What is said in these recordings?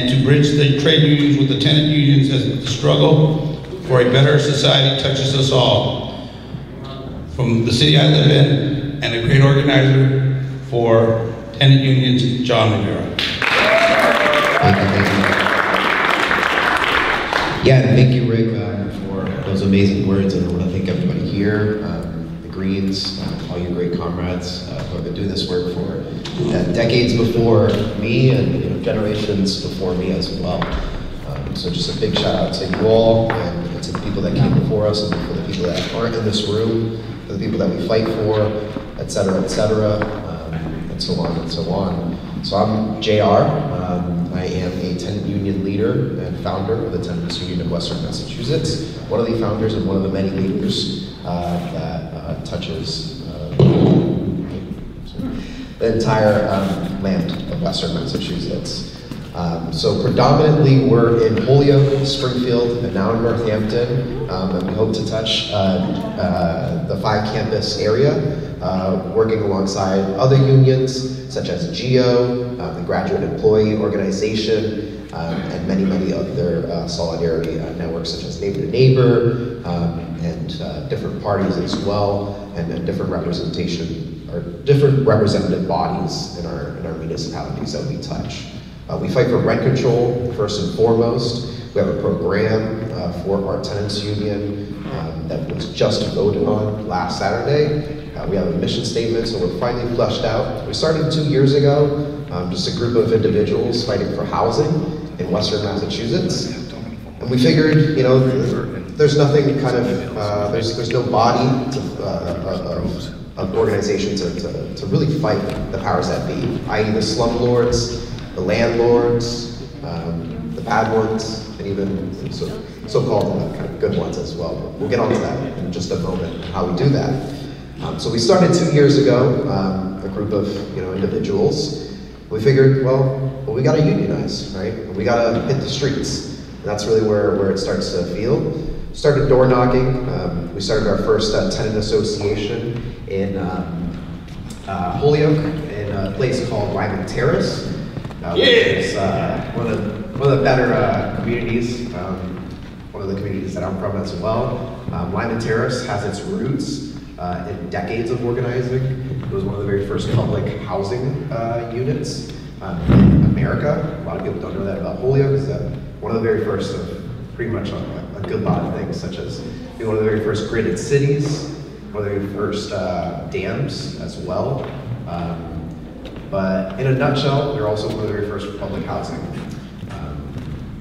and to bridge the trade unions with the tenant unions as the struggle for a better society touches us all. From the city I live in, and a great organizer for tenant unions, John Rivera. Thank you. Yeah, and thank you, Rick, for those amazing words, and I want to thank everybody here, the Greens, all you great comrades who have been doing this work for decades before me and generations before me as well. So just a big shout out to you all and to the people that came before us and for the people that aren't in this room, for the people that we fight for, et cetera, and so on and so on. So I'm JR. I am a tenant union leader and founder of the Tenants Union of Western Massachusetts. One of the founders and one of the many leaders that touches the entire land of Western Massachusetts. So predominantly we're in Holyoke, Springfield, and now in Northampton, and we hope to touch the 5-campus area, working alongside other unions such as GEO, the Graduate Employee Organization, and many other solidarity networks such as Neighbor to Neighbor, and different parties as well, and different representation or different representative bodies in our municipalities that we touch. We fight for rent control first and foremost. We have a program for our tenants union that was just voted on last Saturday. We have a mission statement, so we're finally fleshed out. We started 2 years ago, just a group of individuals fighting for housing in Western Massachusetts. And we figured, there's nothing kind of, there's no body of organization to really fight the powers that be, i.e. the slumlords, the landlords, the bad ones, and even so-called kind of good ones as well. But we'll get onto that in just a moment, how we do that. So we started 2 years ago, a group of individuals. We figured, well, we got to unionize, right? We got to hit the streets. And that's really where it starts to feel. Started door knocking. We started our first tenant association in Holyoke in a place called Lyman Terrace, which is one of the better communities. One of the communities that I'm from as well. Lyman Terrace has its roots in decades of organizing. It was one of the very first public housing units in America. A lot of people don't know that about Holyoke. Is that one of the very first of pretty much a good lot of things, such as being one of the very first gridded cities, one of the very first dams as well. But in a nutshell, we're also one of the very first public housing.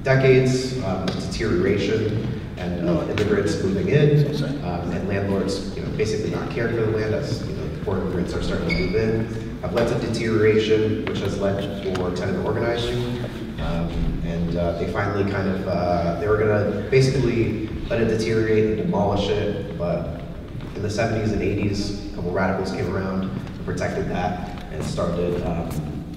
Decades of deterioration and immigrants moving in, and landlords, basically not caring for the land as poor immigrants are starting to move in, have led to deterioration, which has led for tenant organizing, and they finally kind of they were going to basically let it deteriorate and demolish it, but in the 70s and 80s, a couple radicals came around and protected that and started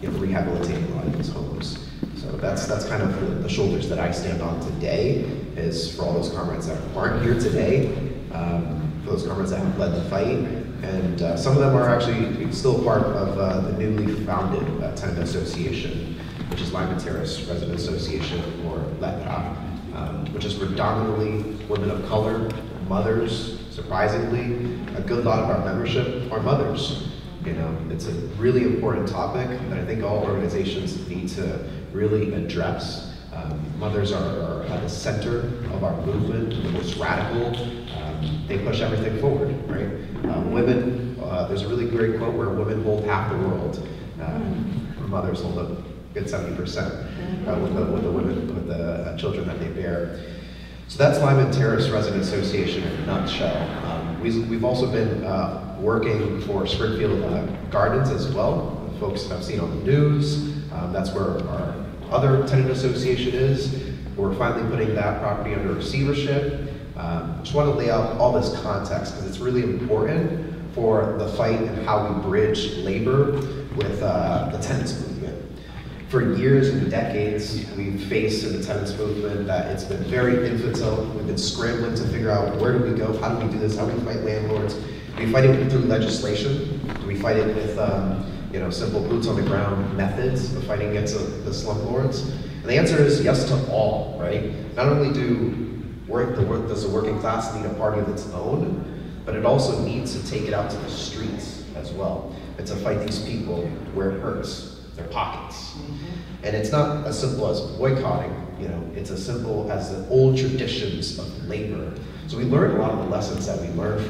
rehabilitating a lot of these homes. So that's kind of the shoulders that I stand on today, is for all those comrades that aren't here today, for those comrades that have led the fight, and some of them are actually still part of the newly founded tenant association, which is Lyman Terrace Resident Association, or LETRA, which is predominantly women of color, mothers. Surprisingly, a good lot of our membership are mothers. It's a really important topic that I think all organizations need to really address. Mothers are at the center of our movement, the most radical. They push everything forward, right? Women, there's a really great quote where women hold half the world. Mothers hold a good 70% with the children that they bear. So that's Lyman Terrace Resident Association in a nutshell. We've also been working for Springfield Gardens as well. Folks have seen on the news. That's where our other tenant association is. We're finally putting that property under receivership. Just want to lay out all this context because it's really important for the fight and how we bridge labor with the tenants movement. For years and decades, we've faced in the tenants movement that it's been very infantile. We've been scrambling to figure out where do we go, how do we do this, how do we fight landlords? Do we fight it through legislation? Do we fight it with simple boots on the ground methods of fighting against the slumlords? And the answer is yes to all, right? Not only does the working class need a party of its own, but it also needs to take it out to the streets as well, and to fight these people where it hurts, their pockets. And it's not as simple as boycotting, it's as simple as the old traditions of labor. So we learn a lot of the lessons that we learned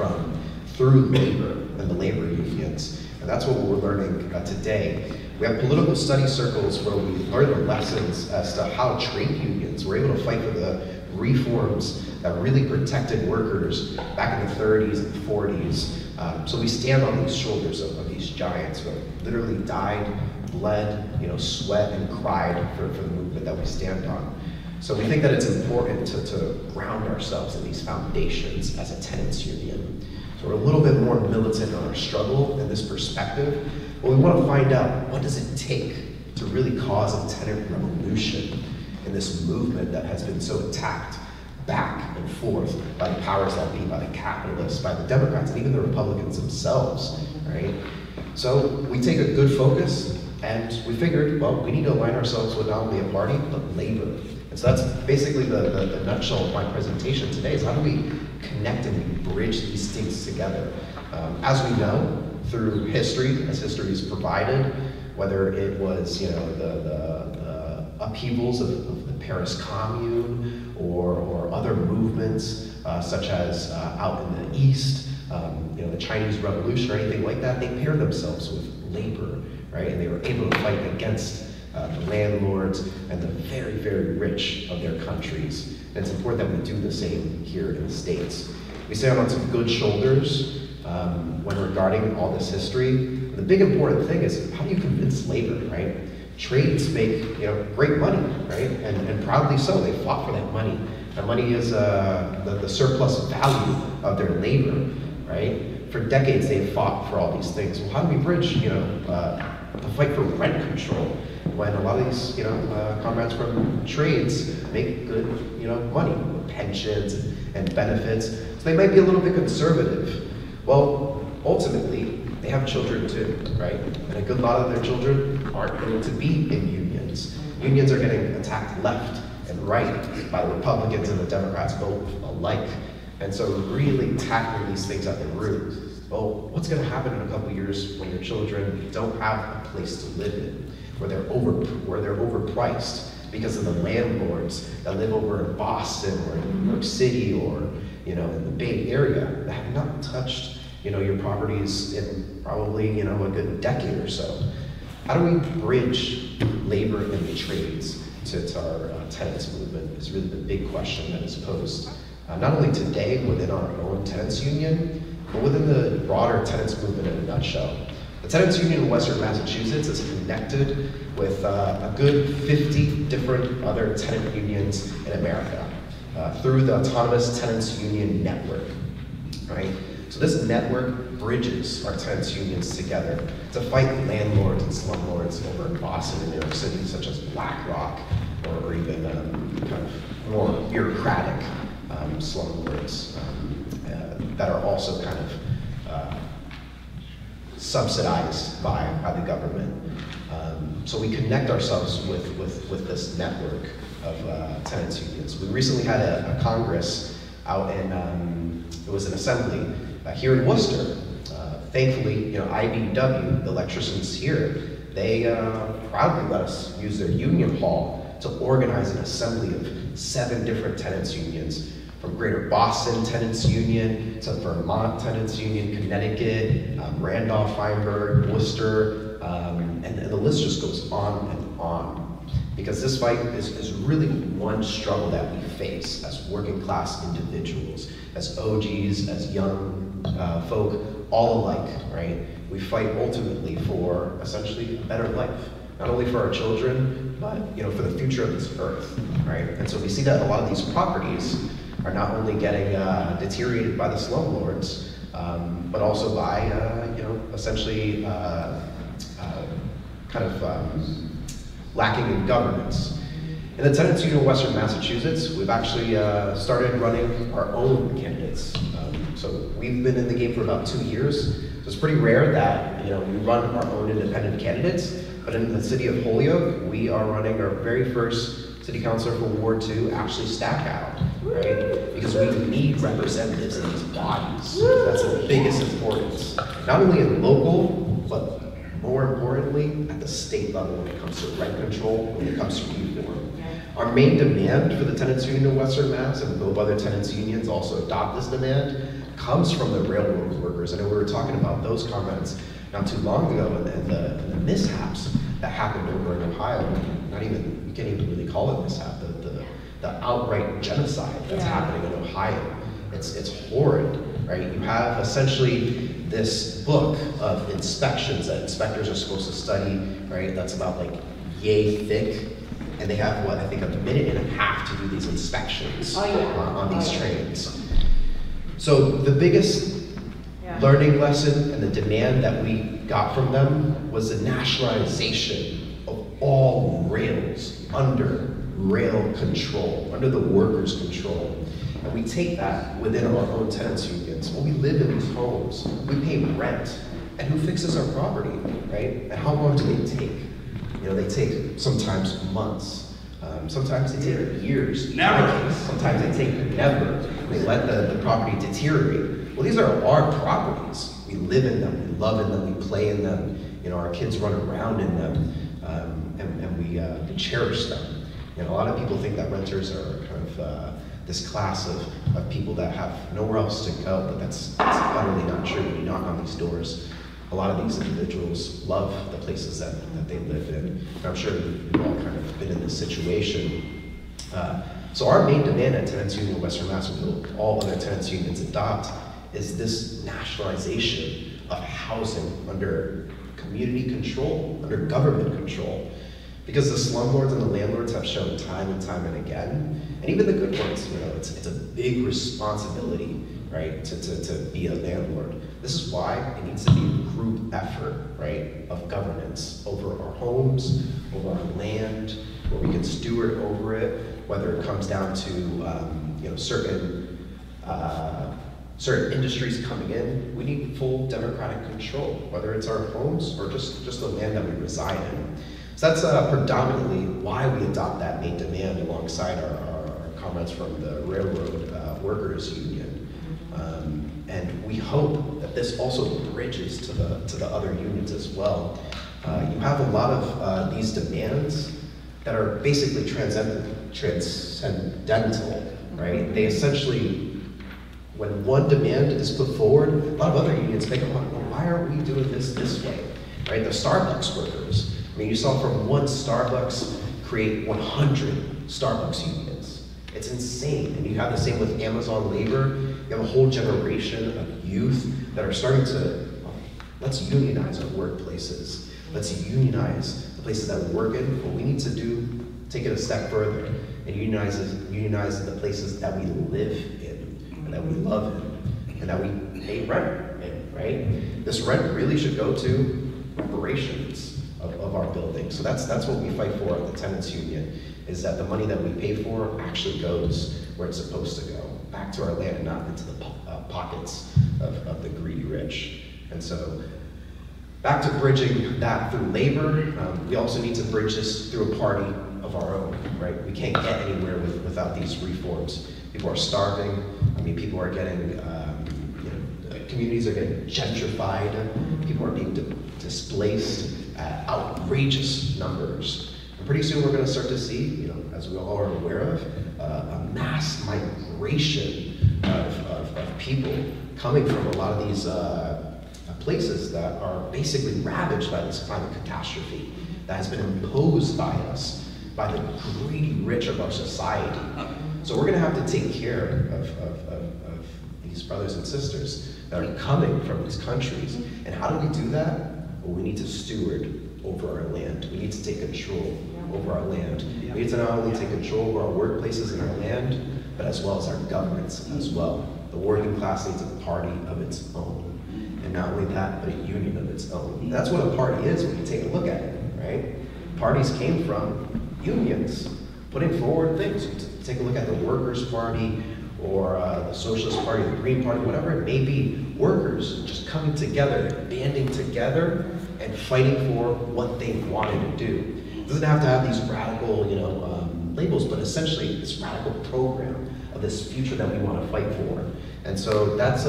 through labor and the labor unions. And that's what we're learning today. We have political study circles where we learn the lessons as to how trade unions were able to fight for the reforms that really protected workers back in the 30s and 40s. So we stand on these shoulders of these giants who have literally died, bled, sweat and cried for the movement that we stand on. So we think that it's important to ground ourselves in these foundations as a tenants union. So we're a little bit more militant on our struggle and this perspective, but we want to find out, what does it take to really cause a tenant revolution in this movement that has been so attacked back and forth by the powers that be, by the capitalists, by the Democrats, and even the Republicans themselves, right? So we take a good focus, and we figured, well, we need to align ourselves with not only a party, but labor. And so that's basically the nutshell of my presentation today, is how do we connect and bridge these things together? As we know, through history, as history is provided, whether it was the upheavals of the Paris Commune or other movements such as out in the East, the Chinese Revolution or anything like that, they paired themselves with labor, right? And they were able to fight against the landlords and the very, very rich of their countries. And it's important that we do the same here in the States. We stand on some good shoulders when regarding all this history. The big important thing is, how do you convince labor, right? Trades make great money, right? And proudly so. They fought for that money. That money is the surplus value of their labor, right? For decades they've fought for all these things. Well, how do we bridge, the fight for rent control when a lot of these, comrades from trades make good, money with pensions and benefits? So they might be a little bit conservative. Well, ultimately, they have children too, right? And a good lot of their children aren't going to be in unions. Unions are getting attacked left and right by the Republicans and the Democrats both alike. And so really tackling these things at the root. Well, what's going to happen in a couple years when your children don't have a place to live in, where they're overpriced because of the landlords that live over in Boston or in New York City or in the Bay Area that have not touched your properties in probably a good decade or so? How do we bridge labor and the trades to our tenants movement is really the big question that is posed. Not only today within our own tenants union, but within the broader tenants movement in a nutshell. The Tenants Union in Western Massachusetts is connected with a good 50 different other tenant unions in America through the Autonomous Tenants Union Network, right? So this network bridges our tenants unions together to fight landlords and slumlords over in Boston and New York City, such as BlackRock, or even kind of more bureaucratic slumlords that are also kind of subsidized by the government. So we connect ourselves with this network of tenants unions. We recently had a Congress out in, it was an assembly here in Worcester. Thankfully, IBEW, the electricians here, they proudly let us use their union hall to organize an assembly of 7 different tenants unions, from Greater Boston Tenants Union to Vermont Tenants Union, Connecticut, Randolph-Feinberg, Worcester, and the list just goes on and on. Because this fight is really one struggle that we face as working class individuals, as OGs, as young folk, all alike, right? We fight ultimately for essentially a better life, not only for our children, but for the future of this earth, right? And so we see that a lot of these properties are not only getting deteriorated by the slumlords, but also by essentially lacking in governance. In the Tenants Union of Western Massachusetts, we've actually started running our own candidates. So we've been in the game for about 2 years. So it's pretty rare that we run our own independent candidates. But in the city of Holyoke, we are running our very first city councilor for Ward 2, Ashley Stackhouse, right? Because we need representatives in these bodies. That's the biggest importance. Not only in local, but more importantly, at the state level when it comes to rent control, when it comes to reform. Our main demand for the Tenants Union of Western Mass, and we hope other tenants unions also adopt this demand, comes from the railroad workers. I know we were talking about those comments not too long ago, and the mishaps that happened over in Ohio. Not even, you can't even really call it mishap, the outright genocide that's happening in Ohio. It's horrid, right? You have essentially this book of inspections that inspectors are supposed to study, right? That's about like yay thick. And they have, what, I think a minute and a half to do these inspections on these trains. So the biggest learning lesson and the demand that we got from them was the nationalization of all rails under rail control, under the workers' control. And we take that within our own tenants unions. When we live in these homes, we pay rent. And who fixes our property, right? And how long do they take? You know, they take sometimes months. Sometimes they take years. Never. Sometimes they take never. They let the property deteriorate. Well, these are our properties. We live in them, we love in them, we play in them. You know, our kids run around in them, and we cherish them. You know, a lot of people think that renters are kind of this class of people that have nowhere else to go, but that's utterly not true. When you knock on these doors, a lot of these individuals love the places that they live in. And I'm sure we've all kind of been in this situation. So our main demand at Tenants Union of Western Mass, and all other tenants unions adopt, is this nationalization of housing under community control, under government control. Because the slumlords and the landlords have shown time and time and again, and even the good ones, you know, it's a big responsibility, right, to be a landlord. This is why it needs to be a group effort, right, of governance over our homes, over our land, where we can steward over it, whether it comes down to you know, certain industries coming in. We need full democratic control, whether it's our homes or just the land that we reside in. So that's predominantly why we adopt that main demand alongside our comments from the Railroad Workers Union. And we hope that this also bridges to the other unions as well. You have a lot of these demands that are basically transcendental, right? They essentially, when one demand is put forward, a lot of other unions think, well, why aren't we doing this way, right? The Starbucks workers. I mean, you saw from one Starbucks create 100 Starbucks unions. It's insane. And you have the same with Amazon labor. You have a whole generation of youth that are starting to, let's unionize our workplaces. Let's unionize the places that we work in. What we need to do, take it a step further and unionize the places that we live in, and that we love in, and that we pay rent in, right? This rent really should go to reparations of our building. So that's what we fight for at the Tenants Union, is that the money that we pay for actually goes where it's supposed to go, back to our land and not into the pockets of the greedy rich. And so back to bridging that through labor, we also need to bridge this through a party of our own, right? We can't get anywhere without these reforms. People are starving. I mean, people are getting, communities are getting gentrified. People are being displaced at outrageous numbers. And pretty soon we're going to start to see, as we all are aware of, a mass migration of people coming from a lot of these places that are basically ravaged by this climate catastrophe that has been imposed by us, by the greedy rich of our society. So we're going to have to take care of these brothers and sisters that are coming from these countries. And how do we do that? Well, we need to steward over our land. We need to take control over our land. We need to not only take control over our workplaces and our land, but as well as our governments as well. The working class needs a party of its own. And not only that, but a union of its own. That's what a party is when you take a look at it, right? Parties came from unions putting forward things. You take a look at the Workers' Party or the Socialist Party, the Green Party, whatever it may be, workers just coming together, banding together, and fighting for what they wanted to do. It doesn't have to have these radical, labels, but essentially this radical program of this future that we want to fight for. And so that's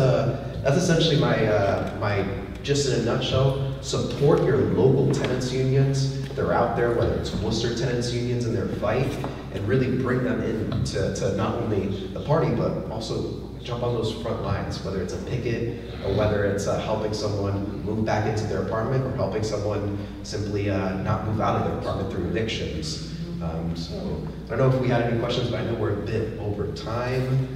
essentially my just in a nutshell. Support your local tenants unions. They're out there, whether it's Worcester tenants unions in their fight, and really bring them in to not only the party, but also jump on those front lines, whether it's a picket or whether it's helping someone move back into their apartment or helping someone simply not move out of their apartment through evictions. So I don't know if we had any questions, but I know we're a bit over time.